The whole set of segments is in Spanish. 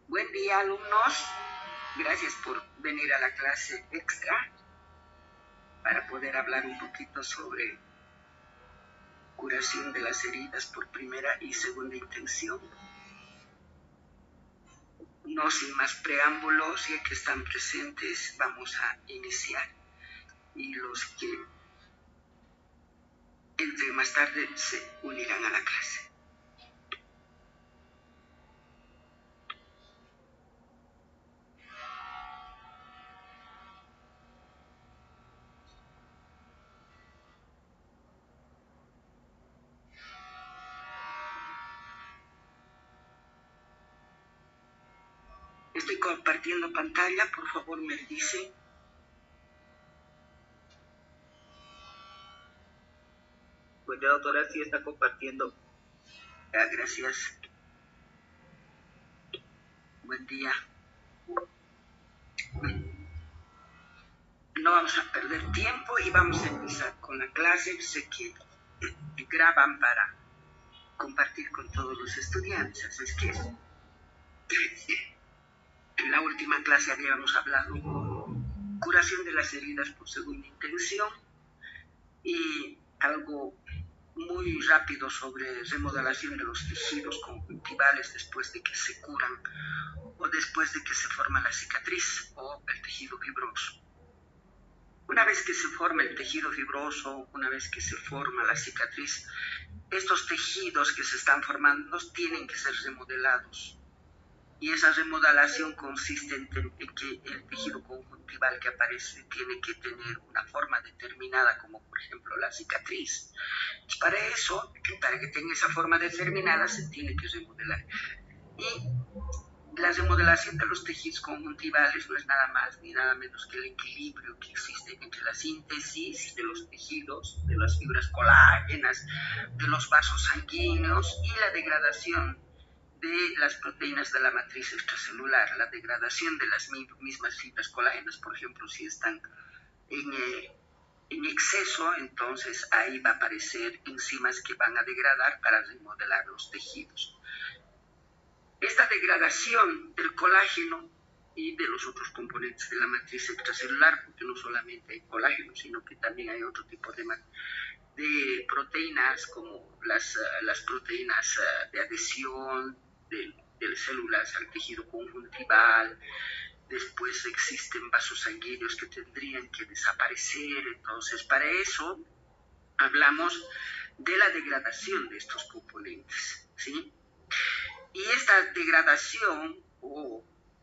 Buen día, alumnos. Gracias por venir a la clase extra para poder hablar un poquito sobre curación de las heridas por primera y segunda intención. No sin más preámbulos, ya que están presentes, vamos a iniciar. Y los que entren más tarde se unirán a la clase. Estoy compartiendo pantalla, por favor me dicen. Pues la doctora sí está compartiendo. Gracias. Buen día. No vamos a perder tiempo y vamos a empezar con la clase. Sé que graban para compartir con todos los estudiantes, así es que en la última clase habíamos hablado curación de las heridas por segunda intención y algo muy rápido sobre remodelación de los tejidos conjuntivales después de que se curan o después de que se forma la cicatriz o el tejido fibroso. Una vez que se forma el tejido fibroso, una vez que se forma la cicatriz, estos tejidos que se están formando tienen que ser remodelados. Y esa remodelación consiste en que el tejido conjuntival que aparece tiene que tener una forma determinada, como por ejemplo la cicatriz. Y para eso, para que tenga esa forma determinada, se tiene que remodelar. Y la remodelación de los tejidos conjuntivales no es nada más ni nada menos que el equilibrio que existe entre la síntesis de los tejidos, de las fibras colágenas, de los vasos sanguíneos y la degradación de las proteínas de la matriz extracelular, la degradación de las mismas fibras colágenas, por ejemplo, si están en exceso, entonces ahí va a aparecer enzimas que van a degradar para remodelar los tejidos. Esta degradación del colágeno y de los otros componentes de la matriz extracelular, porque no solamente hay colágeno, sino que también hay otro tipo de proteínas como las proteínas de adhesión de células al tejido conjuntival. Después existen vasos sanguíneos que tendrían que desaparecer. Entonces, para eso hablamos de la degradación de estos componentes, ¿sí? Y esta degradación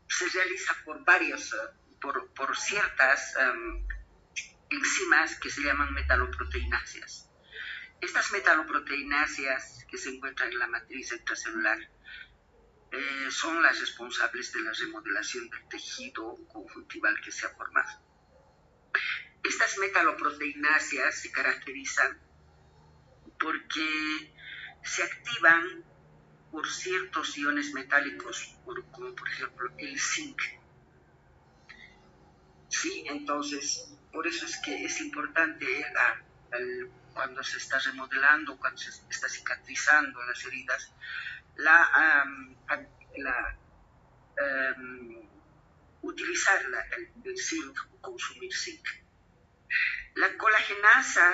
se realiza por ciertas enzimas que se llaman metaloproteináceas. Estas metaloproteináceas que se encuentran en la matriz extracelular son las responsables de la remodelación del tejido conjuntival que se ha formado. Estas metaloproteináceas se caracterizan porque se activan por ciertos iones metálicos, como por ejemplo el zinc. Entonces, por eso es que es importante cuando se está remodelando, cuando se está cicatrizando las heridas, utilizar el zinc o consumir zinc. La colagenasa,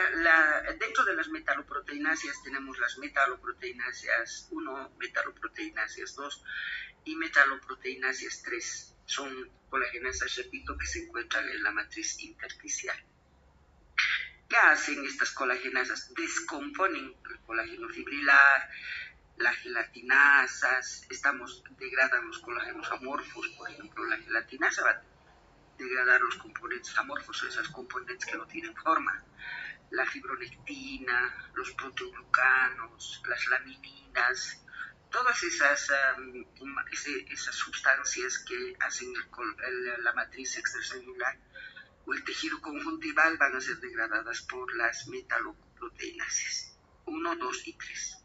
dentro de las metaloproteináceas tenemos las metaloproteináceas 1, metaloproteináceas 2 y metaloproteináceas 3. Son colagenasas, repito, que se encuentran en la matriz intersticial. ¿Qué hacen estas colagenasas? Descomponen el colágeno fibrilar, las gelatinasas, degradan los colágenos amorfos, por ejemplo, la gelatinasa va a degradar los componentes amorfos, esas componentes que no tienen forma, la fibronectina, los proteoglucanos, las lamininas, todas esas sustancias que hacen la matriz extracelular o el tejido conjuntival van a ser degradadas por las metaloproteináceas 1, 2 y 3.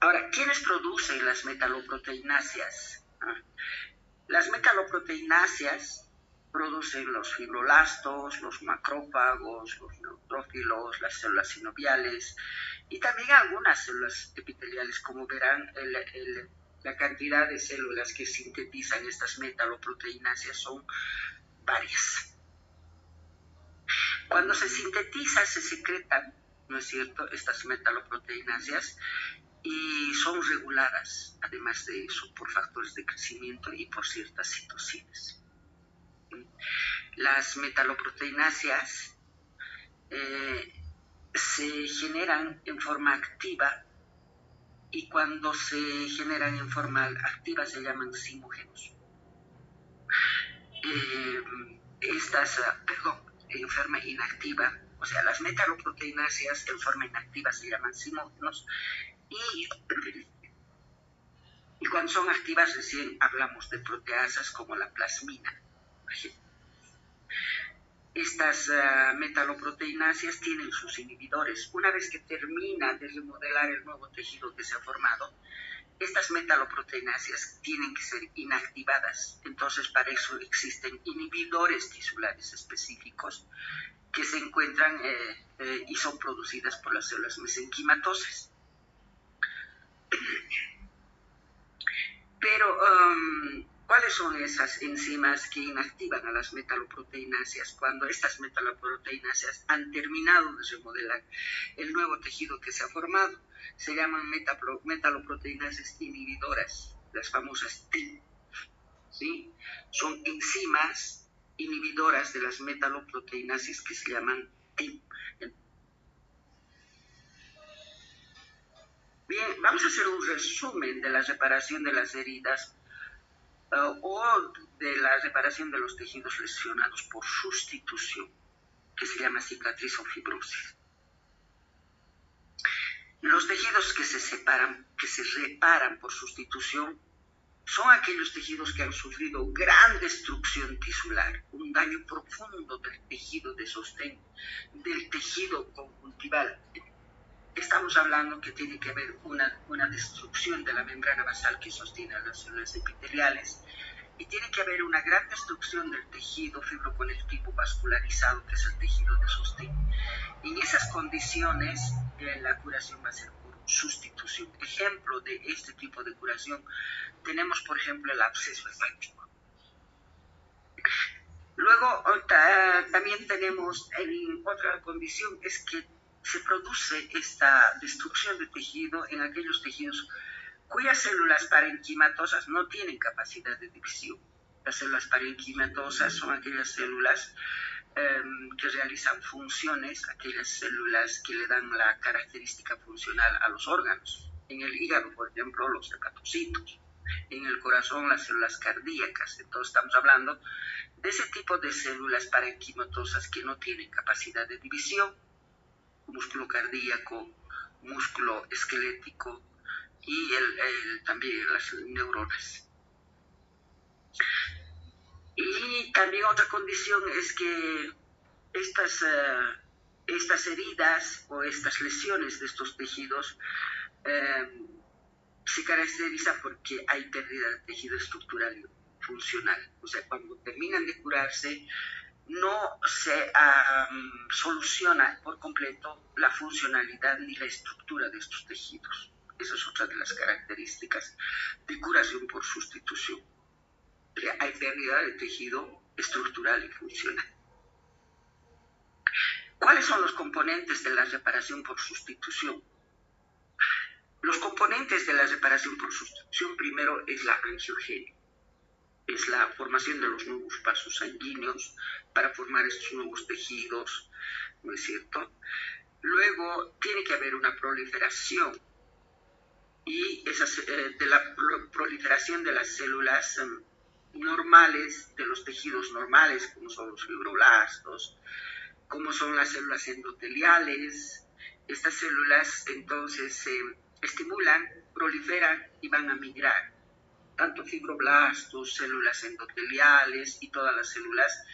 Ahora, ¿quiénes producen las metaloproteináceas? Las metaloproteináceas producen los fibroblastos, los macrófagos, los neutrófilos, las células sinoviales y también algunas células epiteliales. Como verán, la cantidad de células que sintetizan estas metaloproteináceas son varias. Cuando se sintetiza, se secretan, ¿no es cierto?, estas metaloproteináceas, y son reguladas, además de eso, por factores de crecimiento y por ciertas citocinas. Las metaloproteináceas se generan en forma activa y cuando se generan en forma activa se llaman zimógenos. En forma inactiva, o sea, las metaloproteináceas en forma inactiva se llaman zimógenos. Y cuando son activas recién hablamos de proteasas como la plasmina. Estas metaloproteináceas tienen sus inhibidores. Una vez que termina de remodelar el nuevo tejido que se ha formado, estas metaloproteináceas tienen que ser inactivadas. Entonces, para eso existen inhibidores tisulares específicos que se encuentran y son producidas por las células mesenquimatosas. Pero, ¿cuáles son esas enzimas que inactivan a las metaloproteináceas cuando estas metaloproteináceas han terminado de remodelar el nuevo tejido que se ha formado? Se llaman metaloproteináceas inhibidoras, las famosas TIM, ¿sí? Son enzimas inhibidoras de las metaloproteináceas que se llaman TIM. Bien, vamos a hacer un resumen de la reparación de las heridas o de la reparación de los tejidos lesionados por sustitución, que se llama cicatriz o fibrosis. Los tejidos que se reparan por sustitución, son aquellos tejidos que han sufrido gran destrucción tisular, un daño profundo del tejido de sostén, del tejido conjuntival. Estamos hablando que tiene que haber una destrucción de la membrana basal que sostiene a las células epiteliales y tiene que haber una gran destrucción del tejido fibroconectivo vascularizado, que es el tejido de sostén. En esas condiciones, la curación va a ser por sustitución. Ejemplo de este tipo de curación, tenemos por ejemplo el absceso hepático. Luego, también tenemos otra condición, es que se produce esta destrucción de tejido en aquellos tejidos cuyas células parenquimatosas no tienen capacidad de división. Las células parenquimatosas son aquellas células que realizan funciones, aquellas células que le dan la característica funcional a los órganos. En el hígado, por ejemplo, los hepatocitos. En el corazón, las células cardíacas. Entonces estamos hablando de ese tipo de células parenquimatosas que no tienen capacidad de división, músculo cardíaco, músculo esquelético y también las neuronas. Y también otra condición es que estas heridas o estas lesiones de estos tejidos se caracterizan porque hay pérdida de tejido estructural funcional. O sea, cuando terminan de curarse, no se soluciona por completo la funcionalidad ni la estructura de estos tejidos. Esa es otra de las características de curación por sustitución. Hay pérdida de tejido estructural y funcional. ¿Cuáles son los componentes de la reparación por sustitución? Los componentes de la reparación por sustitución, primero es la angiogenia, es la formación de los nuevos vasos sanguíneos para formar estos nuevos tejidos, ¿no es cierto? Luego tiene que haber una proliferación y de la proliferación de las células normales, de los tejidos normales, como son los fibroblastos, como son las células endoteliales. Estas células entonces se estimulan, proliferan y van a migrar. Tanto fibroblastos, células endoteliales y todas las células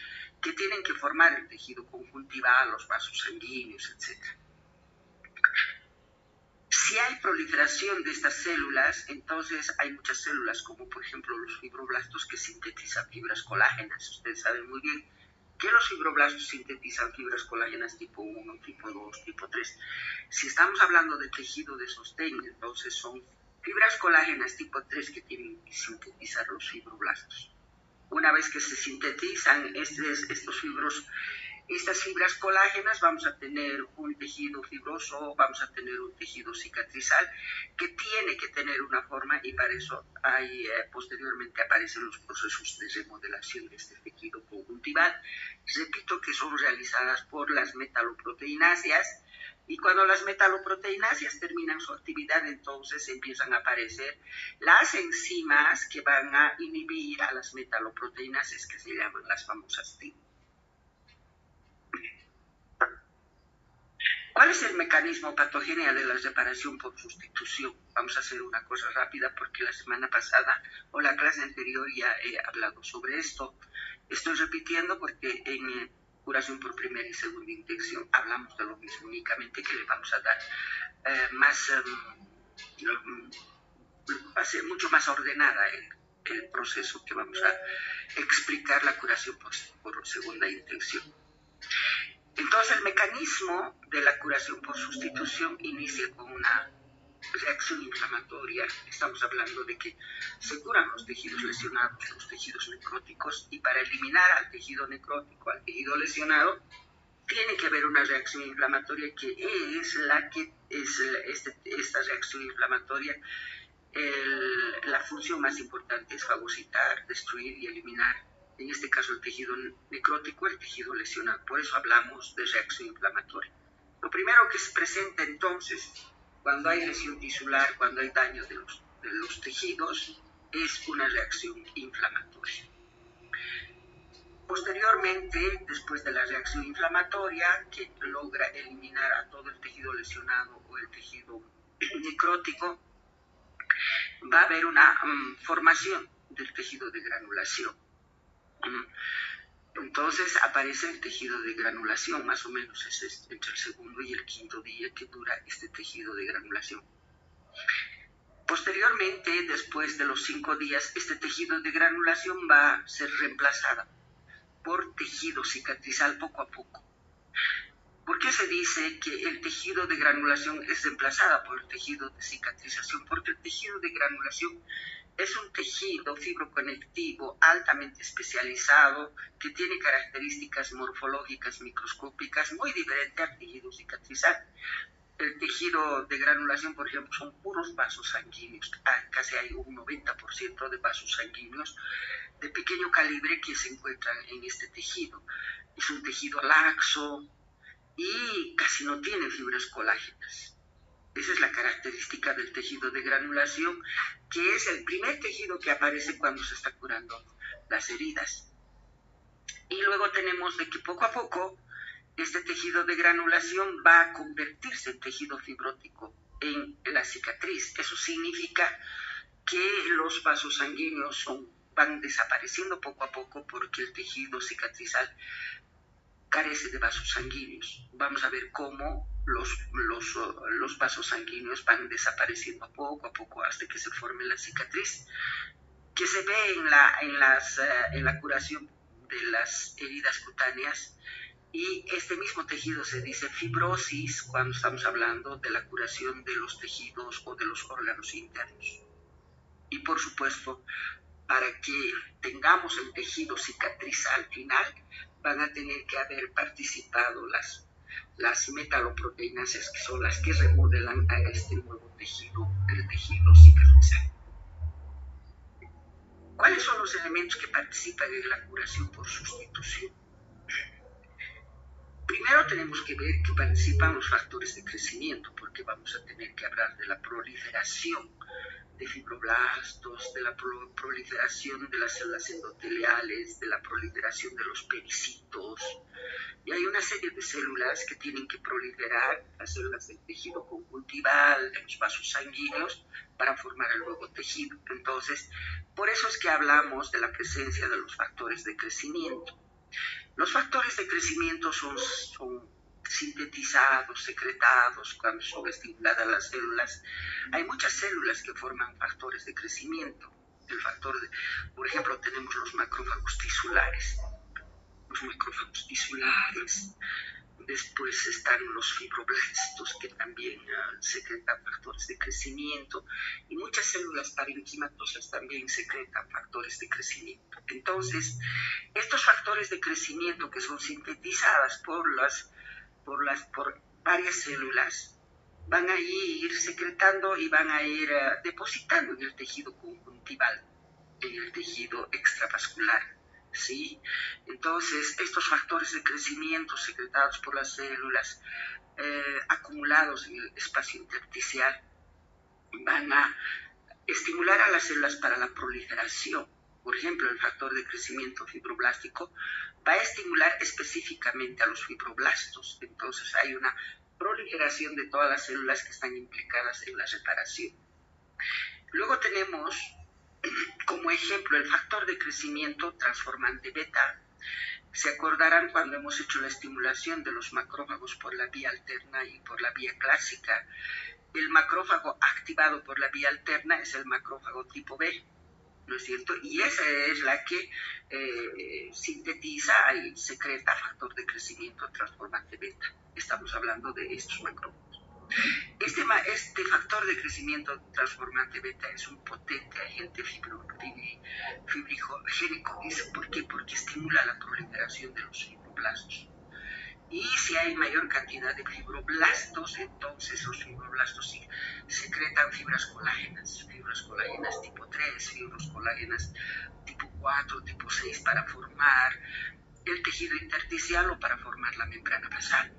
que tienen que formar el tejido conjuntival, los vasos sanguíneos, etc. Si hay proliferación de estas células, entonces hay muchas células, como por ejemplo los fibroblastos que sintetizan fibras colágenas. Ustedes saben muy bien que los fibroblastos sintetizan fibras colágenas tipo 1, tipo 2, tipo 3. Si estamos hablando de tejido de sostén, entonces son fibras colágenas tipo 3 que tienen que sintetizar los fibroblastos. Una vez que se sintetizan estas fibras colágenas, vamos a tener un tejido fibroso, vamos a tener un tejido cicatrizal que tiene que tener una forma, y para eso posteriormente aparecen los procesos de remodelación de este tejido conjuntival. Repito que son realizadas por las metaloproteináceas, y cuando las metaloproteináceas terminan su actividad, entonces empiezan a aparecer las enzimas que van a inhibir a las metaloproteináceas, que se llaman las famosas TIM. ¿Cuál es el mecanismo patogéneo de la reparación por sustitución? Vamos a hacer una cosa rápida porque la semana pasada o la clase anterior ya he hablado sobre esto. Estoy repitiendo porque en curación por primera y segunda inyección hablamos de lo mismo, únicamente que le vamos a dar va a ser mucho más ordenada el proceso que vamos a explicar la curación por segunda inyección. Entonces, el mecanismo de la curación por sustitución inicia con una reacción inflamatoria. Estamos hablando de que se curan los tejidos lesionados, los tejidos necróticos, y para eliminar al tejido necrótico, al tejido lesionado, tiene que haber una reacción inflamatoria que es esta reacción inflamatoria. La función más importante es fagocitar, destruir y eliminar, en este caso el tejido necrótico, el tejido lesionado. Por eso hablamos de reacción inflamatoria. Lo primero que se presenta entonces, cuando hay lesión tisular, cuando hay daño de los tejidos, es una reacción inflamatoria. Posteriormente, después de la reacción inflamatoria, que logra eliminar a todo el tejido lesionado o el tejido necrótico, va a haber una formación del tejido de granulación. Entonces aparece el tejido de granulación, más o menos es entre el segundo y el quinto día que dura este tejido de granulación. Posteriormente, después de los 5 días, este tejido de granulación va a ser reemplazado por tejido cicatrizal poco a poco. ¿Por qué se dice que el tejido de granulación es reemplazado por el tejido de cicatrización? Porque el tejido de granulación es un tejido fibroconectivo altamente especializado que tiene características morfológicas microscópicas muy diferentes al tejido cicatrizal. El tejido de granulación, por ejemplo, son puros vasos sanguíneos. Casi hay un 90% de vasos sanguíneos de pequeño calibre que se encuentran en este tejido. Es un tejido laxo y casi no tiene fibras colágenas. Esa es la característica del tejido de granulación, que es el primer tejido que aparece cuando se está curando las heridas. Y luego tenemos de que poco a poco este tejido de granulación va a convertirse en tejido fibrótico en la cicatriz. Eso significa que los vasos sanguíneos van desapareciendo poco a poco porque el tejido cicatrizal carece de vasos sanguíneos. Vamos a ver cómo los vasos sanguíneos van desapareciendo poco a poco hasta que se forme la cicatriz. que se ve en la curación de las heridas cutáneas. Y este mismo tejido se dice fibrosis cuando estamos hablando de la curación de los tejidos o de los órganos internos. Y por supuesto, para que tengamos el tejido cicatriza al final, van a tener que haber participado las metaloproteínas, que son las que remodelan a este nuevo tejido, el tejido cicatrizante. ¿Cuáles son los elementos que participan en la curación por sustitución? Primero tenemos que ver que participan los factores de crecimiento, porque vamos a tener que hablar de la proliferación de fibroblastos, de la proliferación de las células endoteliales, de la proliferación de los pericitos. Y hay una serie de células que tienen que proliferar, las células del tejido conjuntival, de los vasos sanguíneos, para formar el nuevo tejido. Entonces, por eso es que hablamos de la presencia de los factores de crecimiento. Los factores de crecimiento son sintetizados, secretados cuando son estimuladas las células. Hay muchas células que forman factores de crecimiento. Por ejemplo, tenemos los macrófagos tisulares. Después están los fibroblastos, que también secretan factores de crecimiento, y muchas células parenquimatosas también secretan factores de crecimiento. Entonces, estos factores de crecimiento que son sintetizadas por varias células van a ir secretando y van a ir depositando en el tejido conjuntival, en el tejido extravascular. ¿Sí? Entonces, estos factores de crecimiento secretados por las células, acumulados en el espacio intersticial, van a estimular a las células para la proliferación. Por ejemplo, el factor de crecimiento fibroblástico va a estimular específicamente a los fibroblastos. Entonces, hay una proliferación de todas las células que están implicadas en la reparación. Luego tenemos como ejemplo el factor de crecimiento transformante beta. Se acordarán cuando hemos hecho la estimulación de los macrófagos por la vía alterna y por la vía clásica. El macrófago activado por la vía alterna es el macrófago tipo B, ¿no es cierto? Y esa es la que sintetiza y secreta factor de crecimiento transformante beta. Estamos hablando de estos macrófagos. Este factor de crecimiento transformante beta es un potente agente fibrigénico. ¿Por qué? Porque estimula la proliferación de los fibroblastos. Y si hay mayor cantidad de fibroblastos, entonces los fibroblastos secretan fibras colágenas tipo 3, fibras colágenas tipo 4, tipo 6, para formar el tejido intersticial o para formar la membrana basal.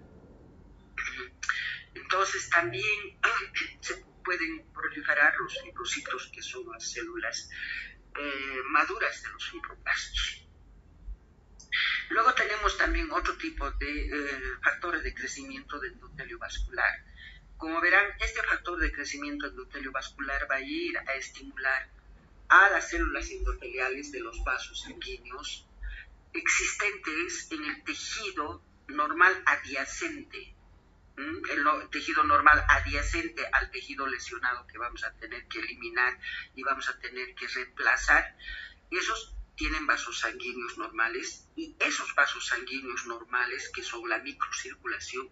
Entonces también se pueden proliferar los fibrocitos, que son las células maduras de los fibroblastos. Luego tenemos también otro tipo de factores de crecimiento de endotelio vascular. Como verán, este factor de crecimiento endotelio vascular va a ir a estimular a las células endoteliales de los vasos sanguíneos existentes en el tejido normal adyacente. El tejido normal adyacente al tejido lesionado que vamos a tener que eliminar y vamos a tener que reemplazar. Esos tienen vasos sanguíneos normales, y esos vasos sanguíneos normales, que son la microcirculación,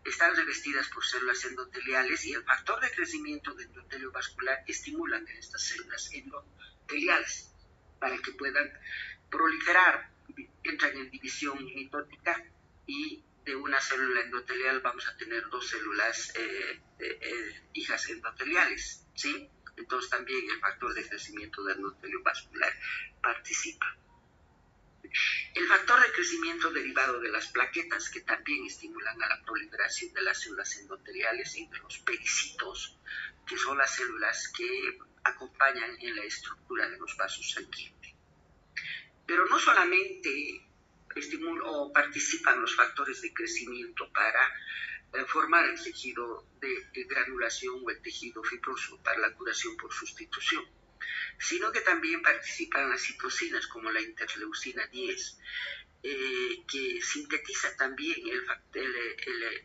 están revestidas por células endoteliales, y el factor de crecimiento de endotelio vascular estimula a estas células endoteliales para que puedan proliferar. Entran en división mitótica, y de una célula endotelial vamos a tener dos células hijas endoteliales, ¿sí? Entonces también el factor de crecimiento del endotelio vascular participa. El factor de crecimiento derivado de las plaquetas, que también estimulan a la proliferación de las células endoteliales y de los pericitos, que son las células que acompañan en la estructura de los vasos sanguíneos. Pero no solamente participan los factores de crecimiento para formar el tejido de granulación o el tejido fibroso para la curación por sustitución, sino que también participan las citocinas, como la interleucina 10, que sintetiza también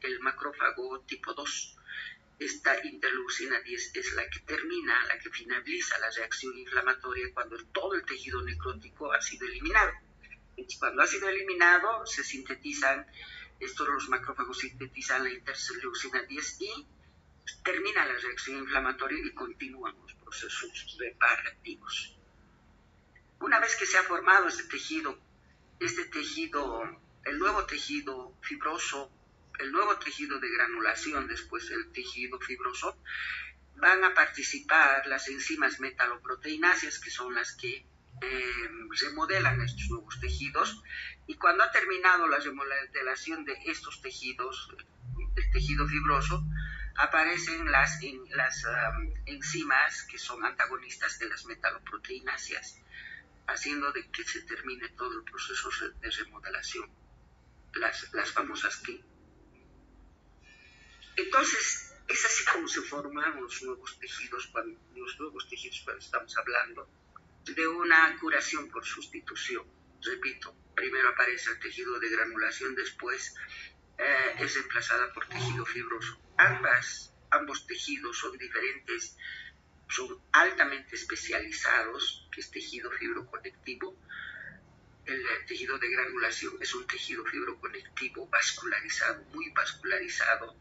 el macrófago tipo 2. esta interleucina 10 es la que termina, la que finaliza la reacción inflamatoria cuando todo el tejido necrótico ha sido eliminado. Entonces, cuando ha sido eliminado, se sintetizan, los macrófagos sintetizan la interleucina 10 y termina la reacción inflamatoria y continúan los procesos reparativos. Una vez que se ha formado este tejido, el nuevo tejido fibroso, el nuevo tejido de granulación, después el tejido fibroso, van a participar las enzimas metaloproteináceas, que son las que remodelan estos nuevos tejidos, y cuando ha terminado la remodelación de estos tejidos, el tejido fibroso, aparecen las enzimas que son antagonistas de las metaloproteináceas, haciendo de que se termine todo el proceso de remodelación, las famosas KIM. Entonces, es así como se forman los nuevos tejidos cuando estamos hablando de una curación por sustitución. Repito, primero aparece el tejido de granulación, después es reemplazada por tejido fibroso. Ambos tejidos son diferentes, son altamente especializados, que es tejido fibroconectivo. El tejido de granulación es un tejido fibroconectivo vascularizado, muy vascularizado,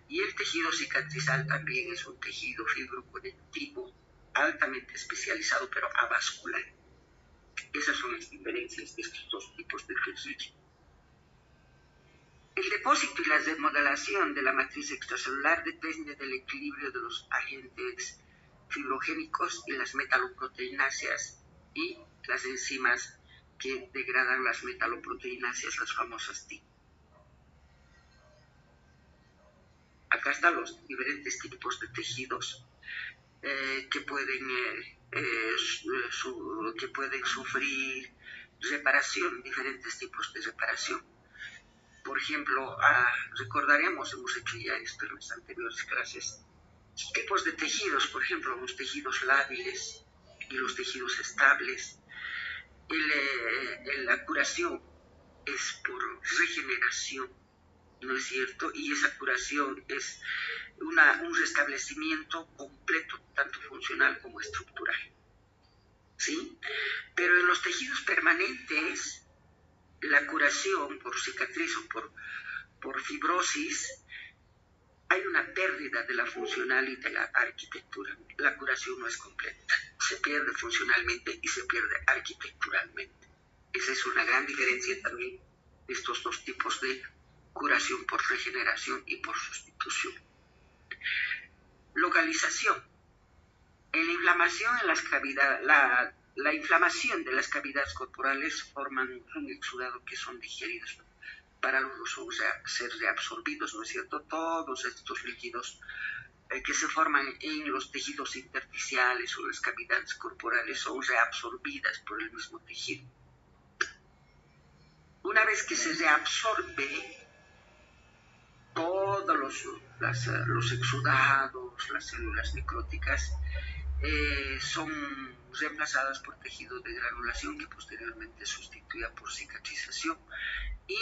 y el tejido cicatrizal también es un tejido fibroconectivo altamente especializado, pero avascular. Esas son las diferencias de estos dos tipos de tejido. El depósito y la remodelación de la matriz extracelular depende del equilibrio de los agentes fibrogénicos y las metaloproteináceas y las enzimas que degradan las metaloproteináceas, las famosas TIM. Acá están los diferentes tipos de tejidos que pueden sufrir reparación, diferentes tipos de reparación. Por ejemplo, recordaremos, hemos hecho ya esto en las anteriores clases, tipos de tejidos, por ejemplo, los tejidos lábiles y los tejidos estables. La curación es por regeneración, ¿no es cierto? Y esa curación es un restablecimiento completo, tanto funcional como estructural, ¿sí? Pero en los tejidos permanentes, la curación por cicatriz o por fibrosis, hay una pérdida de la funcional y de la arquitectura. La curación no es completa, se pierde funcionalmente y se pierde arquitecturalmente. Esa es una gran diferencia también de estos dos tipos de curación por regeneración y por sustitución. Localización. En la inflamación en las cavidades, la inflamación de las cavidades corporales forman un exudado que son digeridos para luego ser reabsorbidos, ¿no es cierto? Todos estos líquidos que se forman en los tejidos intersticiales o las cavidades corporales son reabsorbidas por el mismo tejido. Una vez que se reabsorbe todos los exudados, las células necróticas, son reemplazadas por tejido de granulación que posteriormente sustituya por cicatrización. Y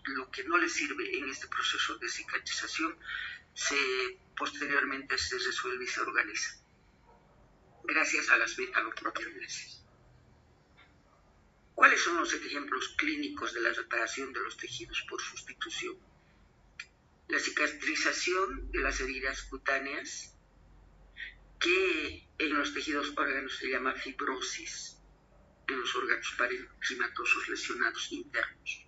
lo que no le sirve en este proceso de cicatrización posteriormente se resuelve y se organiza gracias a las metaloproteináceas. ¿Cuáles son los ejemplos clínicos de la reparación de los tejidos por sustitución? La cicatrización de las heridas cutáneas, que en los tejidos órganos se llama fibrosis, en los órganos parenquimatosos lesionados internos.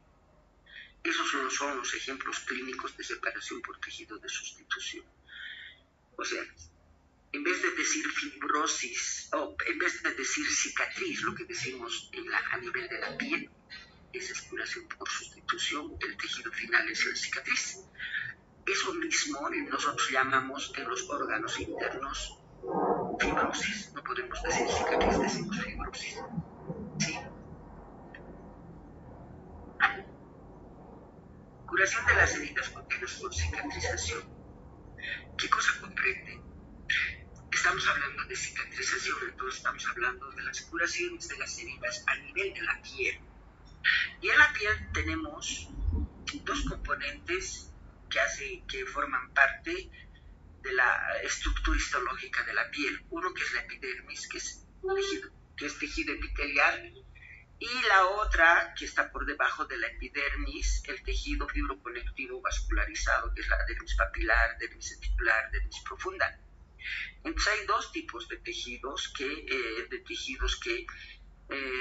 Esos son los ejemplos clínicos de separación por tejido de sustitución. O sea, en vez de decir fibrosis, o en vez de decir cicatriz, lo que decimos a nivel de la piel, esa es curación por sustitución, el tejido final es la cicatriz. Eso mismo nosotros llamamos en los órganos internos fibrosis. No podemos decir cicatriz, decimos fibrosis. ¿Sí? Curación de las heridas cutáneas por cicatrización. ¿Qué cosa comprende? Estamos hablando de cicatrización, entonces estamos hablando de las curaciones de las heridas a nivel de la piel. Y en la piel tenemos dos componentes que forman parte de la estructura histológica de la piel. Uno que es la epidermis, que es tejido epitelial, y la otra que está por debajo de la epidermis, el tejido fibroconectivo vascularizado, que es la dermis papilar, dermis reticular, dermis profunda. Entonces hay dos tipos de tejidos que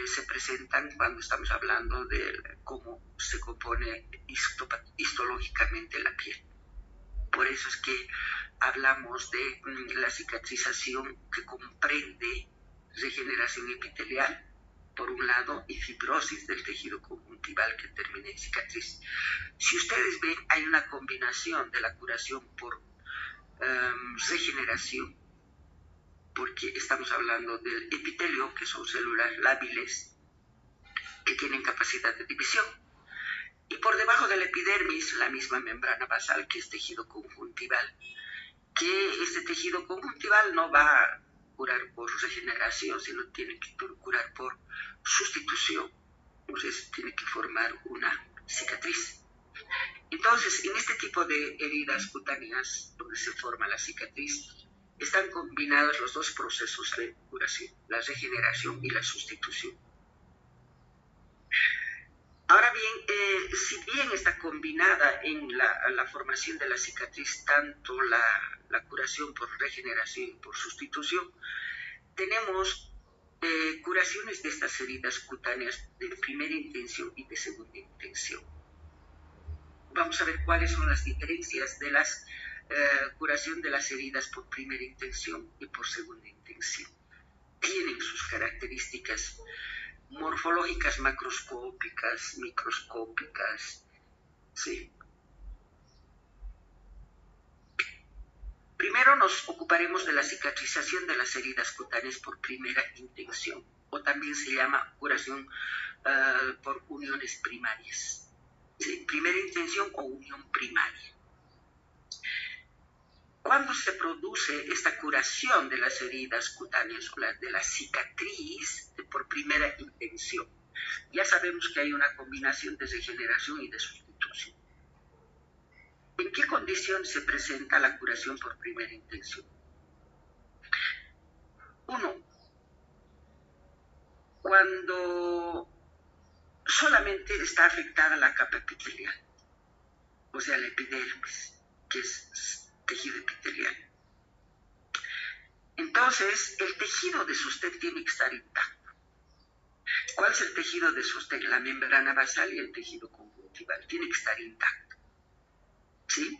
se presentan cuando estamos hablando de cómo se compone histológicamente la piel. Por eso es que hablamos de la cicatrización, que comprende regeneración epitelial, por un lado, y fibrosis del tejido conjuntival que termina en cicatriz. Si ustedes ven, hay una combinación de la curación por regeneración, porque estamos hablando del epitelio, que son células lábiles que tienen capacidad de división, y por debajo de la epidermis, la misma membrana basal, que es tejido conjuntival, que este tejido conjuntival no va a curar por regeneración, sino tiene que curar por sustitución. Entonces tiene que formar una cicatriz. Entonces, en este tipo de heridas cutáneas, donde se forma la cicatriz, están combinados los dos procesos de curación, la regeneración y la sustitución. Ahora bien, si bien está combinada en la formación de la cicatriz tanto la curación por regeneración y por sustitución, tenemos curaciones de estas heridas cutáneas de primera intención y de segunda intención. Vamos a ver cuáles son las diferencias de la curación de las heridas por primera intención y por segunda intención. Tienen sus características morfológicas macroscópicas, microscópicas, ¿sí? Primero nos ocuparemos de la cicatrización de las heridas cutáneas por primera intención, o también se llama curación por uniones primarias. ¿Sí? Primera intención o unión primaria. Cuando se produce esta curación de las heridas cutáneas o de la cicatriz por primera intención, ya sabemos que hay una combinación de regeneración y de sustitución. ¿En qué condición se presenta la curación por primera intención? 1. Cuando solamente está afectada la capa epitelial, o sea, la epidermis, que es tejido epitelial. Entonces, el tejido de sostén tiene que estar intacto. ¿Cuál es el tejido de sostén? La membrana basal y el tejido conjuntival. Tiene que estar intacto. ¿Sí?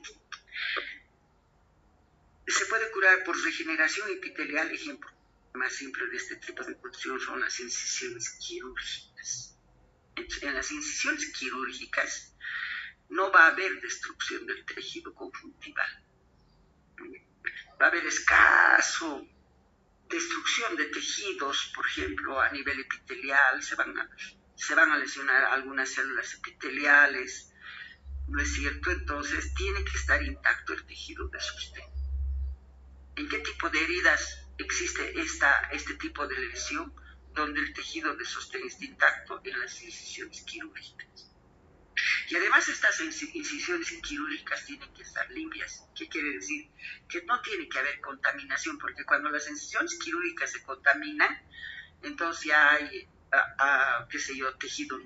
Se puede curar por regeneración epitelial. Ejemplo más simple de este tipo de curación son las incisiones quirúrgicas. En las incisiones quirúrgicas no va a haber destrucción del tejido conjuntival. Va a haber escaso destrucción de tejidos, por ejemplo, a nivel epitelial, se van a lesionar algunas células epiteliales, ¿no es cierto? Entonces tiene que estar intacto el tejido de sostén. ¿En qué tipo de heridas existe este tipo de lesión? Donde el tejido de sostén está intacto, en las incisiones quirúrgicas. Y además estas incisiones quirúrgicas tienen que estar limpias. ¿Qué quiere decir? Que no tiene que haber contaminación, porque cuando las incisiones quirúrgicas se contaminan, entonces ya hay, qué sé yo, tejido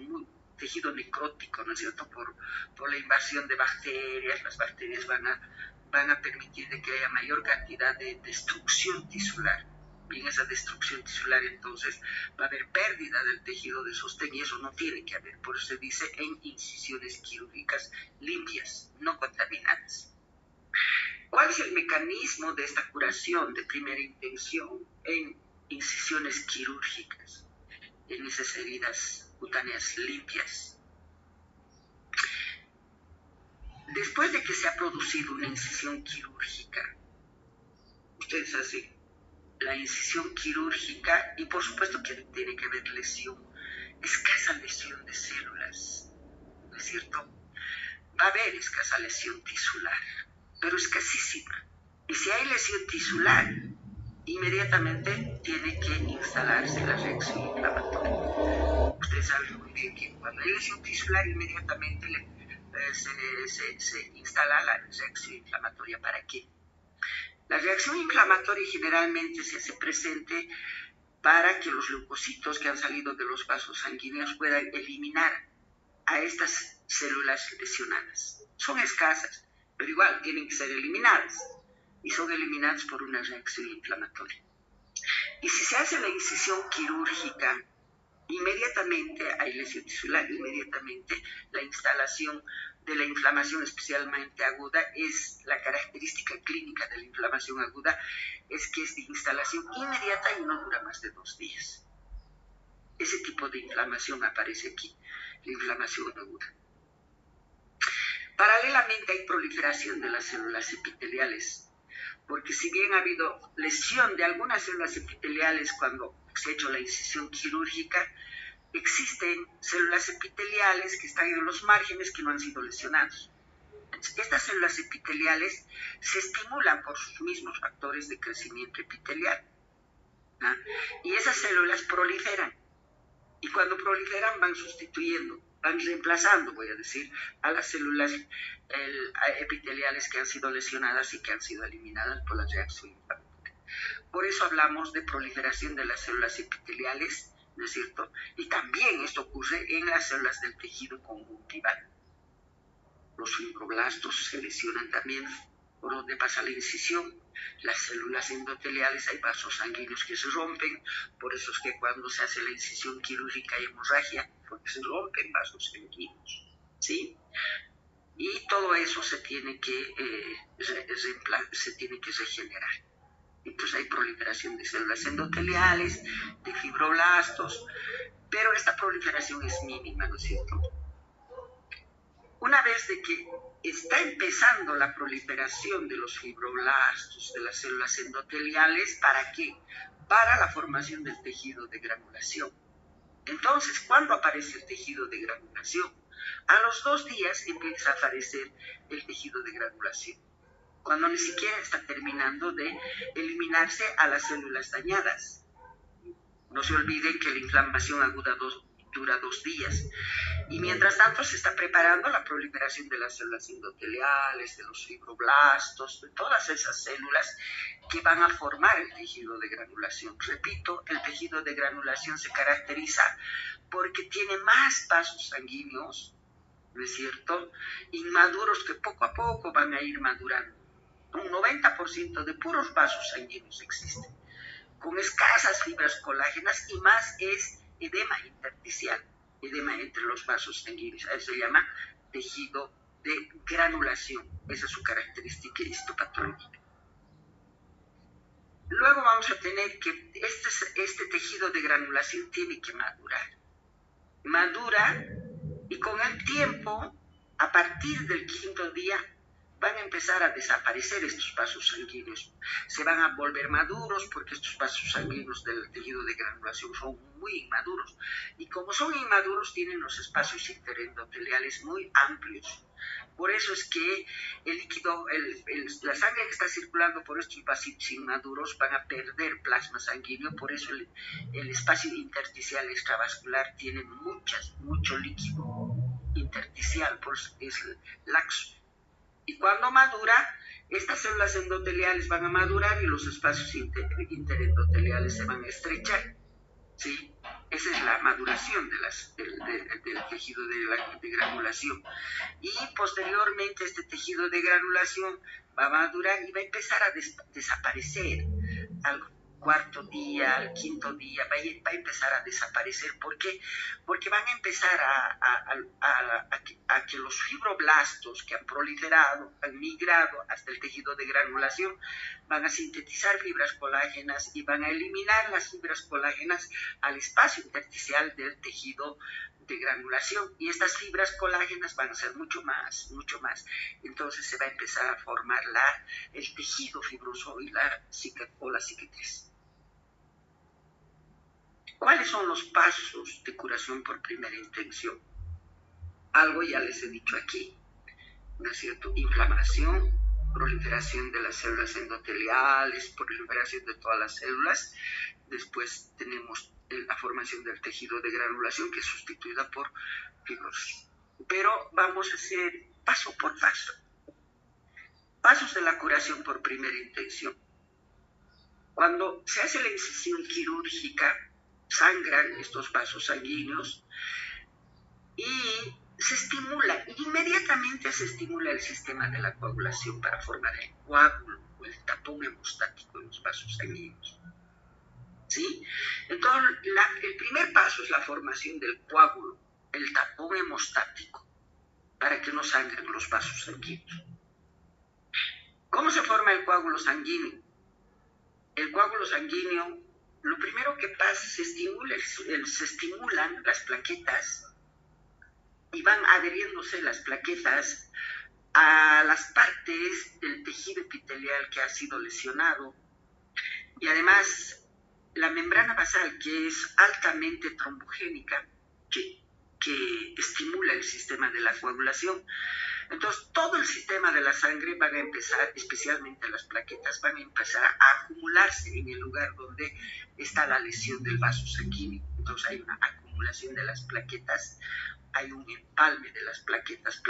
necrótico, ¿no es cierto? Por la invasión de bacterias. Las bacterias van a permitir de que haya mayor cantidad de destrucción tisular. Y en esa destrucción tisular entonces va a haber pérdida del tejido de sostén, y eso no tiene que haber. Por eso se dice en incisiones quirúrgicas limpias, no contaminadas. ¿Cuál es el mecanismo de esta curación de primera intención en incisiones quirúrgicas, en esas heridas cutáneas limpias? Después de que se ha producido una incisión quirúrgica, ustedes hacen la incisión quirúrgica, y por supuesto que tiene que haber lesión, escasa lesión de células, ¿no es cierto? Va a haber escasa lesión tisular, pero escasísima. Y si hay lesión tisular, inmediatamente tiene que instalarse la reacción inflamatoria. Ustedes saben muy bien que cuando hay lesión tisular, inmediatamente se instala la reacción inflamatoria. ¿Para qué? La reacción inflamatoria generalmente se hace presente para que los leucocitos que han salido de los vasos sanguíneos puedan eliminar a estas células lesionadas. Son escasas, pero igual tienen que ser eliminadas, y son eliminadas por una reacción inflamatoria. Y si se hace la incisión quirúrgica, inmediatamente hay lesión tisular, inmediatamente la instalación de la inflamación especialmente aguda es la característica clínica de la inflamación aguda, es que es de instalación inmediata y no dura más de 2 días. Ese tipo de inflamación aparece aquí, la inflamación aguda. Paralelamente hay proliferación de las células epiteliales, porque si bien ha habido lesión de algunas células epiteliales cuando se ha hecho la incisión quirúrgica, existen células epiteliales que están en los márgenes que no han sido lesionados. Estas células epiteliales se estimulan por sus mismos factores de crecimiento epitelial, ¿no? Y esas células proliferan, y cuando proliferan van sustituyendo, van reemplazando, voy a decir, a las células epiteliales que han sido lesionadas y que han sido eliminadas por la reacción inflamatoria. Por eso hablamos de proliferación de las células epiteliales, ¿no es cierto? Y también esto ocurre en las células del tejido conjuntival. Los fibroblastos se lesionan también por donde pasa la incisión. Las células endoteliales, hay vasos sanguíneos que se rompen, por eso es que cuando se hace la incisión quirúrgica hay hemorragia, porque se rompen vasos sanguíneos, ¿sí? Y todo eso se tiene que regenerar. Entonces hay proliferación de células endoteliales, de fibroblastos, pero esta proliferación es mínima, ¿no es cierto? Una vez de que está empezando la proliferación de los fibroblastos, de las células endoteliales, ¿para qué? Para la formación del tejido de granulación. Entonces, ¿cuándo aparece el tejido de granulación? A los 2 días empieza a aparecer el tejido de granulación, cuando ni siquiera está terminando de eliminarse a las células dañadas. No se olviden que la inflamación aguda dura 2 días. Y mientras tanto se está preparando la proliferación de las células endoteliales, de los fibroblastos, de todas esas células que van a formar el tejido de granulación. Repito, el tejido de granulación se caracteriza porque tiene más vasos sanguíneos, ¿no es cierto?, inmaduros que poco a poco van a ir madurando. Un 90% de puros vasos sanguíneos existen, con escasas fibras colágenas, y más es edema intersticial, edema entre los vasos sanguíneos. Eso se llama tejido de granulación. Esa es su característica histopatológica. Luego vamos a tener que este tejido de granulación tiene que madurar. Madura, y con el tiempo, a partir del 5.º día, van a empezar a desaparecer estos vasos sanguíneos. Se van a volver maduros porque estos vasos sanguíneos del tejido de granulación son muy inmaduros. Y como son inmaduros, tienen los espacios interendoteliales muy amplios. Por eso es que el líquido, la sangre que está circulando por estos vasitos inmaduros van a perder plasma sanguíneo. Por eso el espacio intersticial extravascular tiene mucho líquido intersticial, por eso es laxo. Y cuando madura, estas células endoteliales van a madurar y los espacios interendoteliales se van a estrechar, ¿sí? Esa es la maduración del tejido de granulación. Y posteriormente este tejido de granulación va a madurar y va a empezar a desaparecer. Al 4.º día, al 5.º día, va a empezar a desaparecer. ¿Por qué? Porque van a empezar a que los fibroblastos que han proliferado, han migrado hasta el tejido de granulación, van a sintetizar fibras colágenas y van a eliminar las fibras colágenas al espacio intersticial del tejido de granulación, y estas fibras colágenas van a ser mucho más. Entonces se va a empezar a formar el tejido fibroso y la cicatriz. ¿Cuáles son los pasos de curación por primera intención? Algo ya les he dicho aquí, ¿no es cierto? Inflamación, proliferación de las células endoteliales, proliferación de todas las células. Después tenemos la formación del tejido de granulación, que es sustituida por fibrosis. Pero vamos a hacer paso por paso. Pasos de la curación por primera intención. Cuando se hace la incisión quirúrgica, sangran estos vasos sanguíneos y se estimula, inmediatamente se estimula el sistema de la coagulación para formar el coágulo o el tapón hemostático en los vasos sanguíneos. ¿Sí? Entonces, el primer paso es la formación del coágulo, el tapón hemostático, para que no sangren los vasos sanguíneos. ¿Cómo se forma el coágulo sanguíneo? El coágulo sanguíneo, lo primero que pasa, se estimulan las plaquetas y van adheriéndose las plaquetas a las partes del tejido epitelial que ha sido lesionado. Y además, la membrana basal, que es altamente trombogénica, que estimula el sistema de la coagulación. Entonces, todo el sistema de la sangre va a empezar, especialmente las plaquetas, van a empezar a acumularse en el lugar donde está la lesión del vaso sanguíneo. Entonces, hay una acumulación de las plaquetas, hay un empalme de las plaquetas,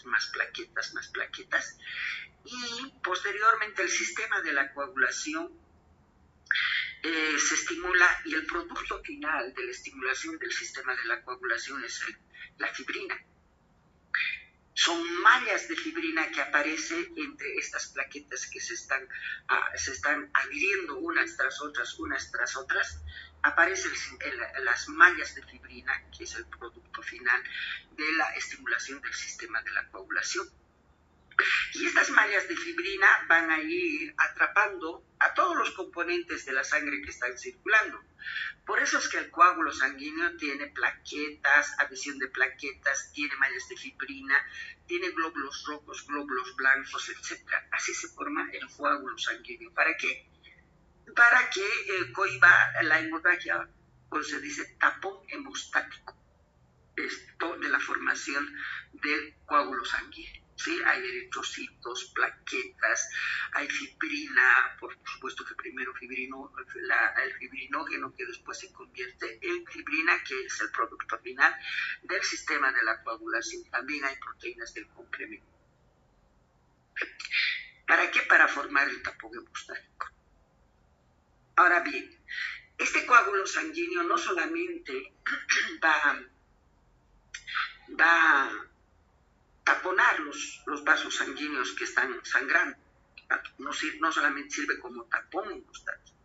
más plaquetas, y posteriormente el sistema de la coagulación se estimula, y el producto final de la estimulación del sistema de la coagulación es la fibrina. Son mallas de fibrina que aparecen entre estas plaquetas que se están adhiriendo unas tras otras, aparecen las mallas de fibrina, que es el producto final de la estimulación del sistema de la coagulación. Y estas mallas de fibrina van a ir atrapando a todos los componentes de la sangre que están circulando. Por eso es que el coágulo sanguíneo tiene plaquetas, adhesión de plaquetas, tiene mallas de fibrina, tiene glóbulos rojos, glóbulos blancos, etc. Así se forma el coágulo sanguíneo. ¿Para qué? Para que cohiba la hemorragia, pues se dice tapón hemostático, esto de la formación del coágulo sanguíneo. ¿Sí? Hay eritrocitos, plaquetas, hay fibrina, por supuesto que primero el fibrinógeno, que después se convierte en fibrina, que es el producto final del sistema de la coagulación. También hay proteínas del complemento. ¿Para qué? Para formar el tapón hemostático. Ahora bien, este coágulo sanguíneo no solamente va a taponar los vasos sanguíneos que están sangrando, no solamente sirve como tapón hemostático,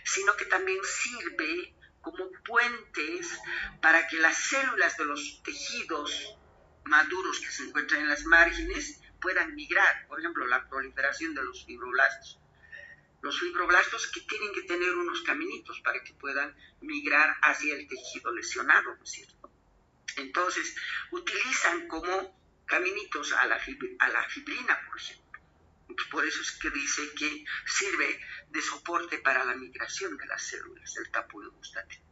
sino que también sirve como puentes para que las células de los tejidos maduros que se encuentran en las márgenes puedan migrar. Por ejemplo, la proliferación de los fibroblastos. Los fibroblastos que tienen que tener unos caminitos para que puedan migrar hacia el tejido lesionado, ¿no es cierto? Entonces, utilizan como caminitos a la fibrina, por ejemplo. Por eso es que dice que sirve de soporte para la migración de las células, el tapón hemostático.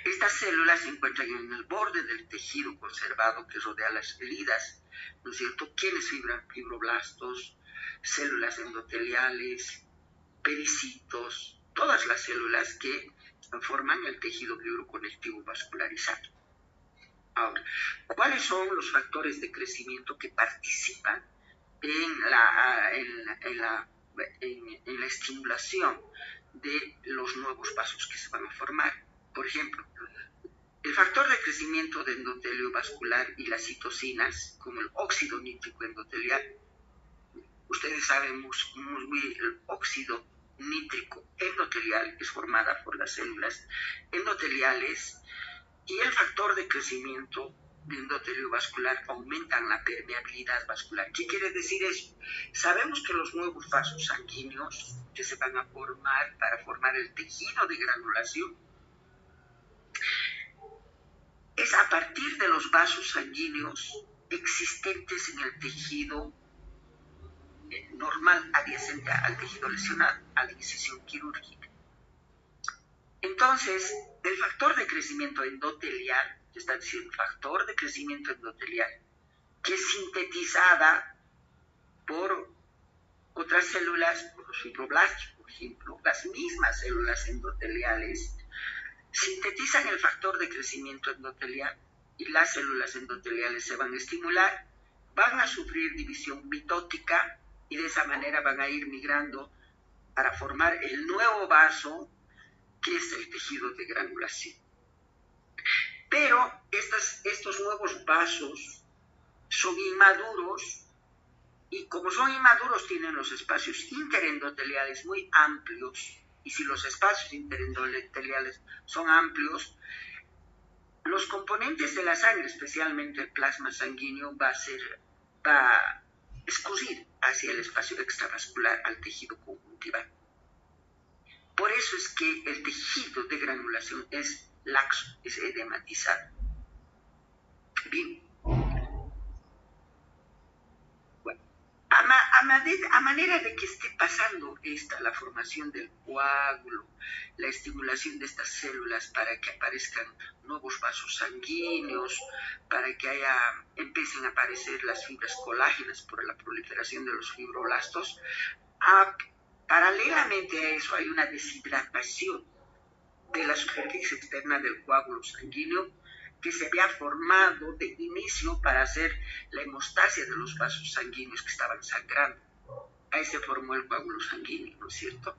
Estas células se encuentran en el borde del tejido conservado que rodea las heridas, ¿no es cierto? ¿Quiénes fibroblastos? Células endoteliales, pericitos, todas las células que forman el tejido fibroconectivo vascularizado. Ahora, ¿cuáles son los factores de crecimiento que participan en la estimulación de los nuevos vasos que se van a formar? Por ejemplo, el factor de crecimiento de endotelio vascular y las citocinas, como el óxido nítrico endotelial. Ustedes saben muy bien, el óxido nítrico endotelial es formada por las células endoteliales, y el factor de crecimiento de endotelio vascular aumentan la permeabilidad vascular. ¿Qué quiere decir eso? Sabemos que los nuevos vasos sanguíneos que se van a formar para formar el tejido de granulación es a partir de los vasos sanguíneos existentes en el tejido normal adyacente al tejido lesionado, a la incisión quirúrgica. Entonces, el factor de crecimiento endotelial, está diciendo factor de crecimiento endotelial, que es sintetizada por otras células, por los fibroblastos, por ejemplo, las mismas células endoteliales, sintetizan el factor de crecimiento endotelial y las células endoteliales se van a estimular, van a sufrir división mitótica y de esa manera van a ir migrando para formar el nuevo vaso que es el tejido de granulación. Pero estos nuevos vasos son inmaduros y como son inmaduros tienen los espacios interendoteliales muy amplios, y si los espacios interendoteliales son amplios, los componentes de la sangre, especialmente el plasma sanguíneo, va a escurrir hacia el espacio extravascular, al tejido conjuntival. Por eso es que el tejido de granulación es laxo, es edematizado. Bien. Bueno, a manera de que esté pasando la formación del coágulo, la estimulación de estas células para que aparezcan nuevos vasos sanguíneos, para que empiecen a aparecer las fibras colágenas por la proliferación de los fibroblastos, paralelamente a eso hay una deshidratación de la superficie externa del coágulo sanguíneo que se había formado de inicio para hacer la hemostasia de los vasos sanguíneos que estaban sangrando. Ahí se formó el coágulo sanguíneo, ¿no es cierto?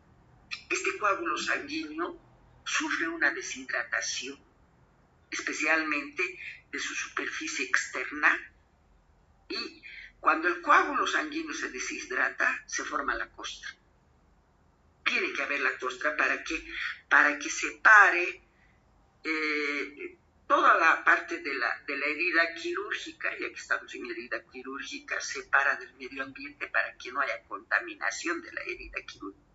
Este coágulo sanguíneo sufre una deshidratación, especialmente de su superficie externa, y cuando el coágulo sanguíneo se deshidrata, se forma la costra. Tiene que haber la costra para que separe toda la parte de la herida quirúrgica, ya que estamos en herida quirúrgica, separa del medio ambiente para que no haya contaminación de la herida quirúrgica,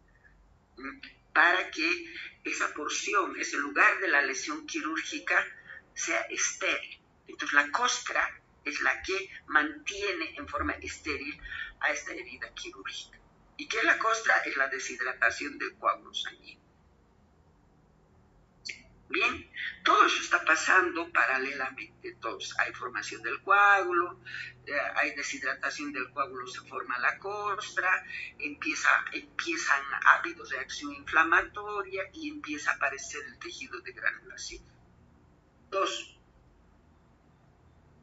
para que esa porción, ese lugar de la lesión quirúrgica sea estéril. Entonces la costra es la que mantiene en forma estéril a esta herida quirúrgica. ¿Y qué es la costra? Es la deshidratación del coágulo sanguíneo. Bien, todo eso está pasando paralelamente. Entonces, hay formación del coágulo, hay deshidratación del coágulo, se forma la costra, empiezan ha habido reacción inflamatoria y empieza a aparecer el tejido de granulación. 2.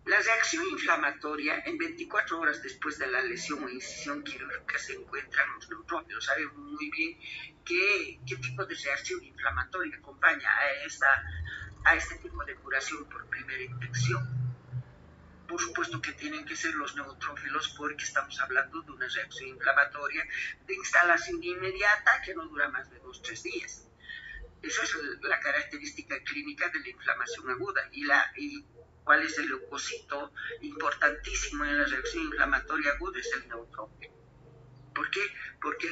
La reacción inflamatoria, en 24 horas después de la lesión o incisión quirúrgica se encuentran los neutrófilos. Sabemos muy bien qué tipo de reacción inflamatoria acompaña a este tipo de curación por primera infección. Por supuesto que tienen que ser los neutrófilos porque estamos hablando de una reacción inflamatoria de instalación inmediata que no dura más de 2-3 días. Esa es la característica clínica de la inflamación aguda. Y ¿cuál es el leucocito importantísimo en la reacción inflamatoria aguda? Es el neutrófilo. ¿Por qué? Porque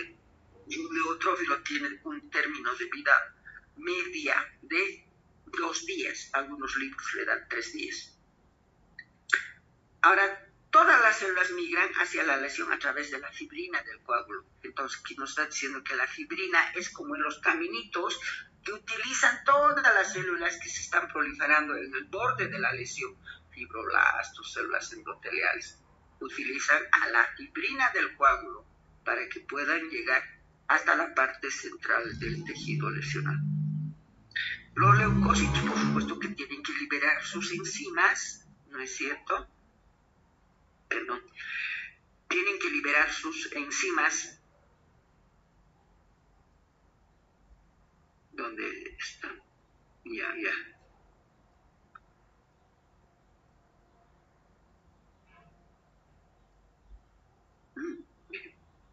el neutrófilo tiene un término de vida media de 2 días. Algunos libros le dan 3 días. Ahora, todas las células migran hacia la lesión a través de la fibrina del coágulo. Entonces, aquí nos está diciendo que la fibrina es como en los caminitos que utilizan todas las células que se están proliferando en el borde de la lesión, fibroblastos, células endoteliales, utilizan a la fibrina del coágulo para que puedan llegar hasta la parte central del tejido lesionado. Los leucocitos, por supuesto, que tienen que liberar sus enzimas, ¿no es cierto? Perdón. Tienen que liberar sus enzimas. ¿Dónde están? Ya.